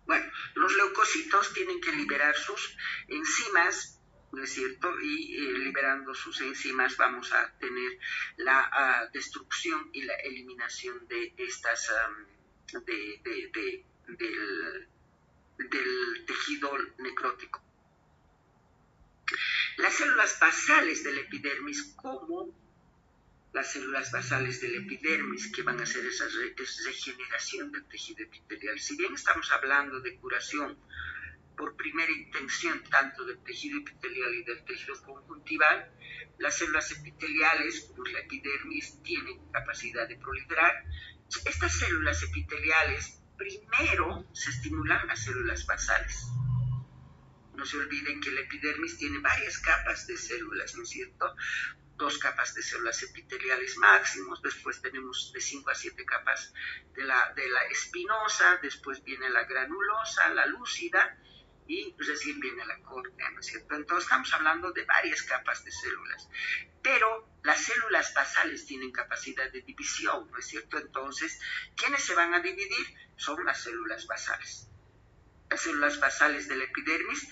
Bueno, los leucocitos tienen que liberar sus enzimas, ¿no es cierto? Y liberando sus enzimas vamos a tener la destrucción y la eliminación de estas, del tejido necrótico. Las células basales del epidermis, como las células basales del epidermis, que van a hacer esa regeneración del tejido epitelial. Si bien estamos hablando de curación por primera intención tanto del tejido epitelial y del tejido conjuntival, las células epiteliales, como la epidermis, tienen capacidad de proliferar. Estas células epiteliales primero se estimulan las células basales. No se olviden que la epidermis tiene varias capas de células, ¿no es cierto? 2 capas de células epiteliales máximos, después tenemos de 5 a 7 capas de la espinosa, después viene la granulosa, la lúcida, y recién viene la córnea, ¿no es cierto? Entonces estamos hablando de varias capas de células, pero las células basales tienen capacidad de división, ¿no es cierto? Entonces, ¿quiénes se van a dividir? Son las células basales. Las células basales del epidermis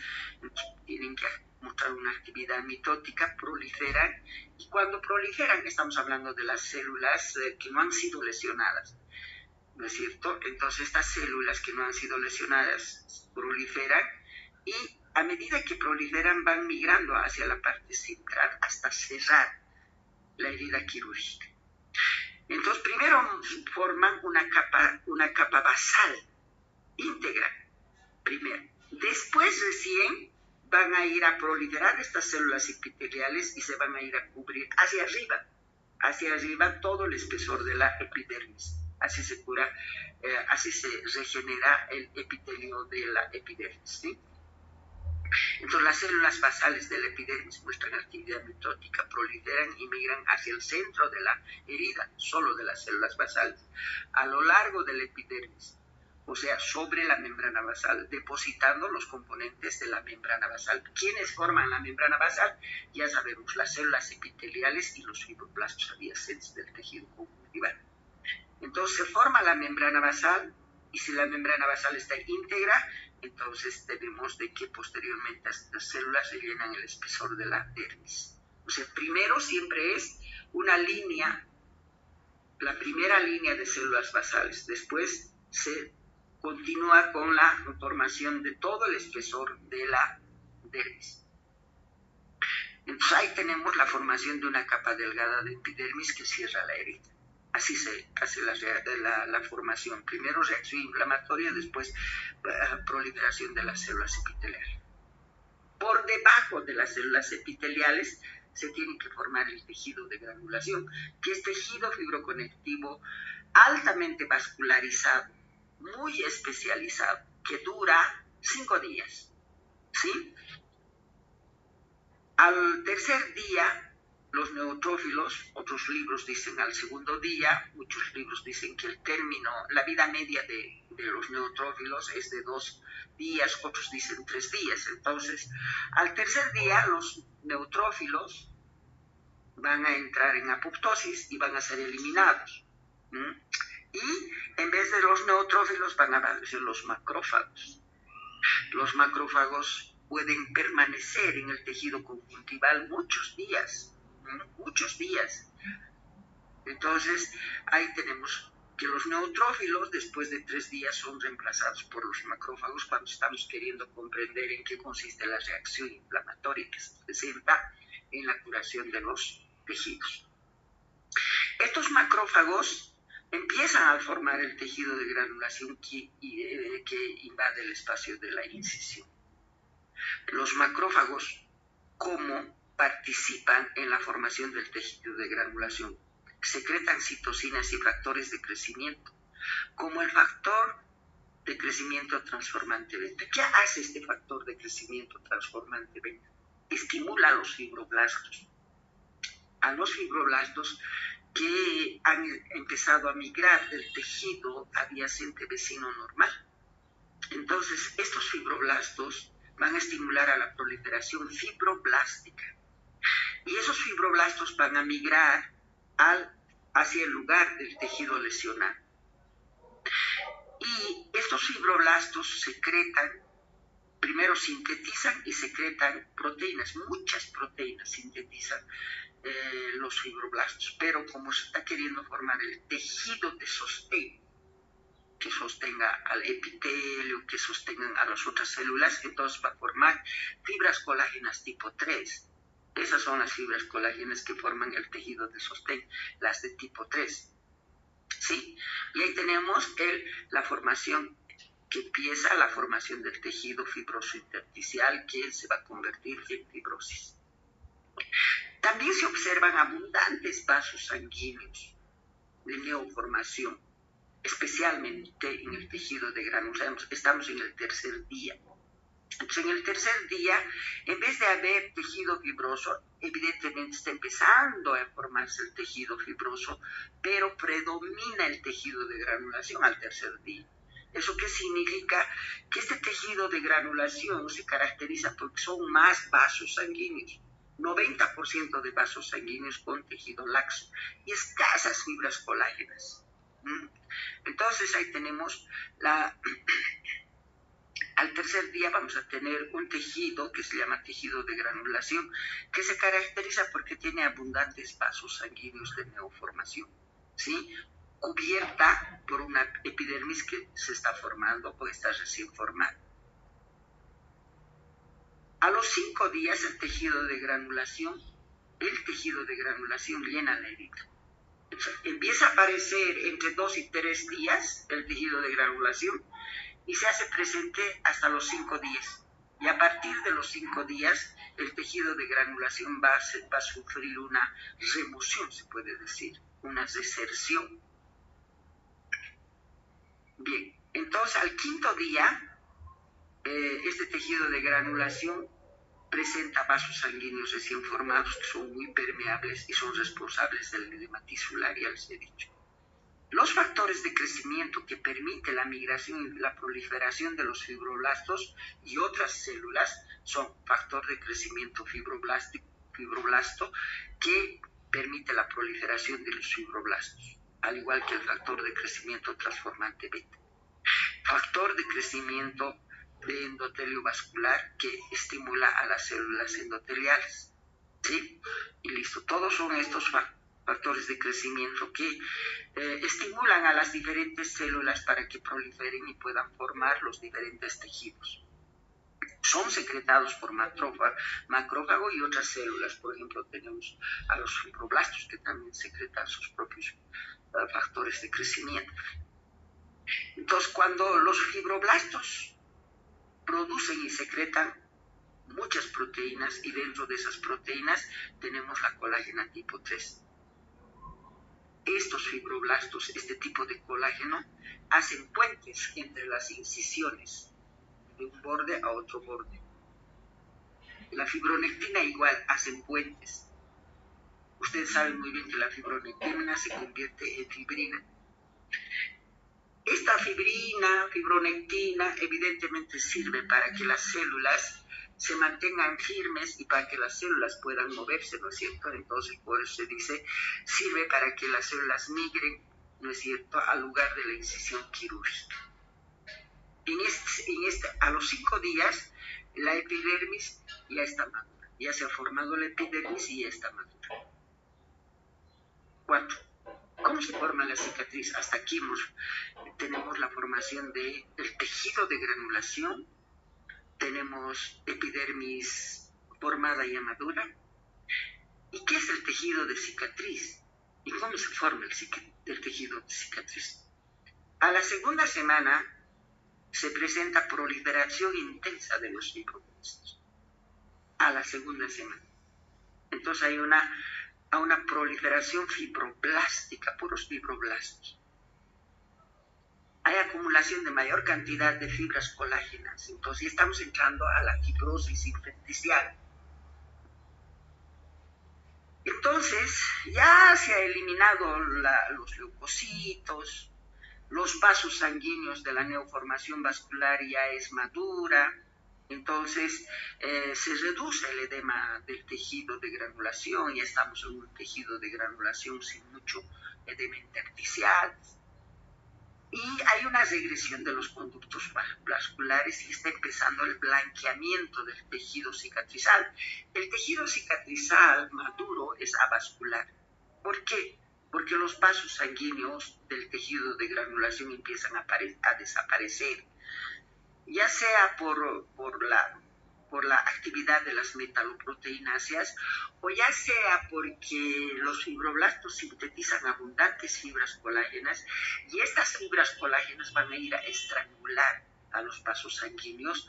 tienen que mostrar una actividad mitótica, proliferan, y cuando proliferan estamos hablando de las células que no han sido lesionadas, ¿no es cierto? Entonces estas células que no han sido lesionadas proliferan, y a medida que proliferan van migrando hacia la parte central hasta cerrar la herida quirúrgica. Entonces primero forman una capa basal íntegra, primero. Después recién van a ir a proliferar estas células epiteliales y se van a ir a cubrir hacia arriba todo el espesor de la epidermis. Así se cura, así se regenera el epitelio de la epidermis, ¿sí? Entonces las células basales de la epidermis muestran actividad mitótica, proliferan y migran hacia el centro de la herida, solo de las células basales, a lo largo de la epidermis, o sea, sobre la membrana basal, depositando los componentes de la membrana basal. ¿Quiénes forman la membrana basal? Ya sabemos, las células epiteliales y los fibroblastos adyacentes del tejido conjuntival. Entonces se forma la membrana basal, y si la membrana basal está íntegra, entonces tenemos de que posteriormente estas células rellenan el espesor de la dermis. O sea, primero siempre es una línea, la primera línea de células basales, después se continúa con la formación de todo el espesor de la dermis. Entonces ahí tenemos la formación de una capa delgada de epidermis que cierra la herida. Así se hace la formación. Primero reacción inflamatoria, después proliferación de las células epiteliales. Por debajo de las células epiteliales se tiene que formar el tejido de granulación, que es tejido fibroconectivo altamente vascularizado, muy especializado, que dura 5 días, ¿sí? Al tercer día, los neutrófilos, otros libros dicen al segundo día, muchos libros dicen que el término, la vida media de los neutrófilos es de 2 días, otros dicen 3 días. Entonces, al tercer día, los neutrófilos van a entrar en apoptosis y van a ser eliminados. Y en vez de los neutrófilos van a aparecer los macrófagos. Los macrófagos pueden permanecer en el tejido conjuntival muchos días. Entonces, ahí tenemos que los neutrófilos después de 3 días son reemplazados por los macrófagos cuando estamos queriendo comprender en qué consiste la reacción inflamatoria que se presenta en la curación de los tejidos. Estos macrófagos empiezan a formar el tejido de granulación que invade el espacio de la incisión. Los macrófagos, ¿cómo participan en la formación del tejido de granulación? Secretan citocinas y factores de crecimiento, como el factor de crecimiento transformante beta. ¿Qué hace este factor de crecimiento transformante beta? Estimula a los fibroblastos. A los fibroblastos que han empezado a migrar del tejido adyacente vecino normal. Entonces, estos fibroblastos van a estimular a la proliferación fibroblástica. Y esos fibroblastos van a migrar hacia el lugar del tejido lesionado. Y estos fibroblastos secretan, primero sintetizan y secretan proteínas, muchas proteínas sintetizan los fibroblastos, pero como se está queriendo formar el tejido de sostén, que sostenga al epitelio, que sostengan a las otras células, entonces va a formar fibras colágenas tipo 3. Esas son las fibras colágenas que forman el tejido de sostén, las de tipo 3. ¿Sí? Y ahí tenemos la formación que empieza la formación del tejido fibroso intersticial que se va a convertir en fibrosis. También se observan abundantes vasos sanguíneos de neoformación, especialmente en el tejido de granulación. Estamos en el tercer día. Entonces, en el tercer día, en vez de haber tejido fibroso, evidentemente está empezando a formarse el tejido fibroso, pero predomina el tejido de granulación al tercer día. ¿Eso qué significa? Que este tejido de granulación se caracteriza porque son más vasos sanguíneos, 90% de vasos sanguíneos con tejido laxo y escasas fibras colágenas. Entonces ahí tenemos al tercer día vamos a tener un tejido que se llama tejido de granulación, que se caracteriza porque tiene abundantes vasos sanguíneos de neoformación, ¿sí? Cubierta por una epidermis que se está formando o está recién formada. A los 5 días el tejido de granulación llena la herida. Empieza a aparecer entre 2 y 3 días el tejido de granulación y se hace presente hasta los 5 días. Y a partir de los 5 días, el tejido de granulación va a sufrir una remoción, se puede decir, una deserción. Bien, entonces al 5.º día, este tejido de granulación presenta vasos sanguíneos recién formados que son muy permeables y son responsables del edema tisular, ya les he dicho. Los factores de crecimiento que permiten la migración y la proliferación de los fibroblastos y otras células son factor de crecimiento fibroblasto que permite la proliferación de los fibroblastos, al igual que el factor de crecimiento transformante beta. Factor de crecimiento de endotelio vascular que estimula a las células endoteliales, ¿sí? Y listo, todos son estos factores de crecimiento que estimulan a las diferentes células para que proliferen y puedan formar los diferentes tejidos. Son secretados por macrófago y otras células. Por ejemplo, tenemos a los fibroblastos que también secretan sus propios factores de crecimiento. Entonces, cuando los fibroblastos producen y secretan muchas proteínas y dentro de esas proteínas tenemos la colágena tipo 3. Estos fibroblastos, este tipo de colágeno, hacen puentes entre las incisiones de un borde a otro borde. La fibronectina igual hacen puentes. Ustedes saben muy bien que la fibronectina se convierte en fibrina. Esta fibronectina, evidentemente sirve para que las células se mantengan firmes y para que las células puedan moverse, ¿no es cierto? Entonces, por eso se dice, sirve para que las células migren, ¿no es cierto?, al lugar de la incisión quirúrgica. A los 5 días, la epidermis ya está madura. Ya se ha formado la epidermis y ya está madura. 4. ¿Cómo se forma la cicatriz? Hasta aquí tenemos la formación del tejido de granulación, tenemos epidermis formada y madura. ¿Y qué es el tejido de cicatriz? ¿Y cómo se forma el tejido de cicatriz? A la 2ª semana se presenta proliferación intensa de los fibroblastos. A la 2ª semana. Entonces hay una proliferación fibroblástica, puros fibroblastos. Hay acumulación de mayor cantidad de fibras colágenas. Entonces estamos entrando a la fibrosis intersticial. Entonces ya se ha eliminado los leucocitos, los vasos sanguíneos de la neoformación vascular ya es madura. Entonces se reduce el edema del tejido de granulación, ya estamos en un tejido de granulación sin mucho edema intersticial. Y hay una regresión de los conductos vasculares y está empezando el blanqueamiento del tejido cicatrizal. El tejido cicatrizal maduro es avascular. ¿Por qué? Porque los vasos sanguíneos del tejido de granulación empiezan a desaparecer, ya sea por la actividad de las metaloproteináceas o ya sea porque los fibroblastos sintetizan abundantes fibras colágenas y estas fibras colágenas van a ir a estrangular a los vasos sanguíneos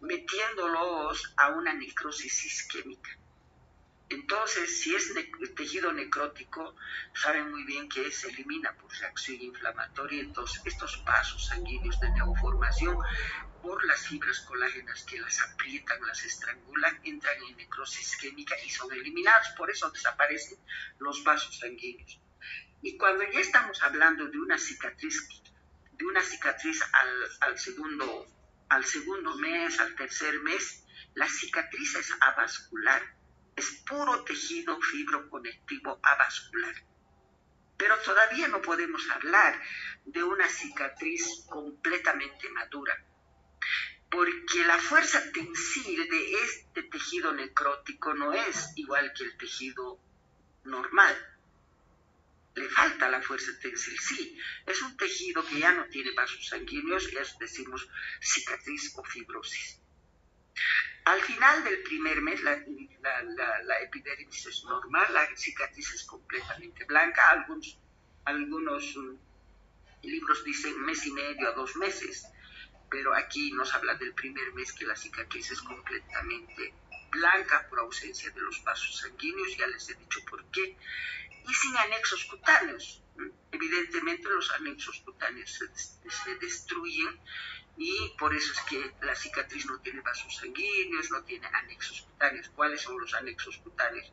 metiéndolos a una necrosis isquémica. Entonces, si es tejido necrótico, saben muy bien que se elimina por reacción inflamatoria. Entonces, estos vasos sanguíneos de neoformación, por las fibras colágenas que las aprietan, las estrangulan, entran en necrosis isquémica y son eliminados. Por eso desaparecen los vasos sanguíneos. Y cuando ya estamos hablando de una cicatriz al segundo mes, al tercer mes, la cicatriz es avascular, es puro tejido fibroconectivo avascular. Pero todavía no podemos hablar de una cicatriz completamente madura, porque la fuerza tensil de este tejido necrótico no es igual que el tejido normal. Le falta la fuerza tensil, sí, es un tejido que ya no tiene vasos sanguíneos, es decimos cicatriz o fibrosis. Al final del primer mes la epidermis es normal, la cicatriz es completamente blanca, algunos libros dicen mes y medio a 2 meses, pero aquí nos habla del primer mes que la cicatriz es completamente blanca por ausencia de los vasos sanguíneos, ya les he dicho por qué, y sin anexos cutáneos. Evidentemente los anexos cutáneos se destruyen y por eso es que la cicatriz no tiene vasos sanguíneos, no tiene anexos cutáneos. ¿Cuáles son los anexos cutáneos?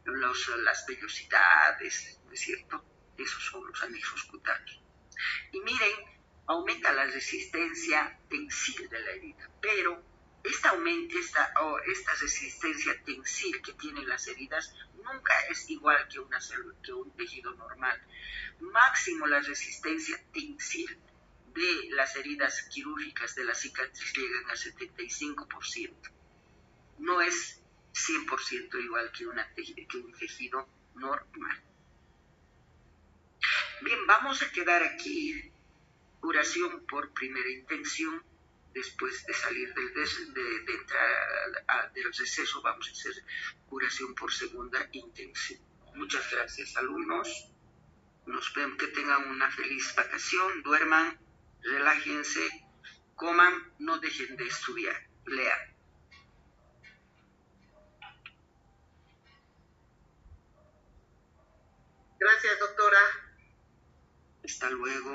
Las vellosidades, ¿no es cierto? Esos son los anexos cutáneos. Y miren, aumenta la resistencia tensil de la herida, pero esta resistencia tensil que tienen las heridas nunca es igual que un tejido normal. Máximo la resistencia tensil de las heridas quirúrgicas de la cicatriz llegan a 75%. No es 100% igual que un tejido normal. Bien, vamos a quedar aquí. Curación por primera intención. Después de salir de entrar del receso, vamos a hacer curación por segunda intención. Muchas gracias, alumnos. Nos vemos, que tengan una feliz vacación, duerman, relájense, coman, no dejen de estudiar, lean. Gracias, doctora. Hasta luego.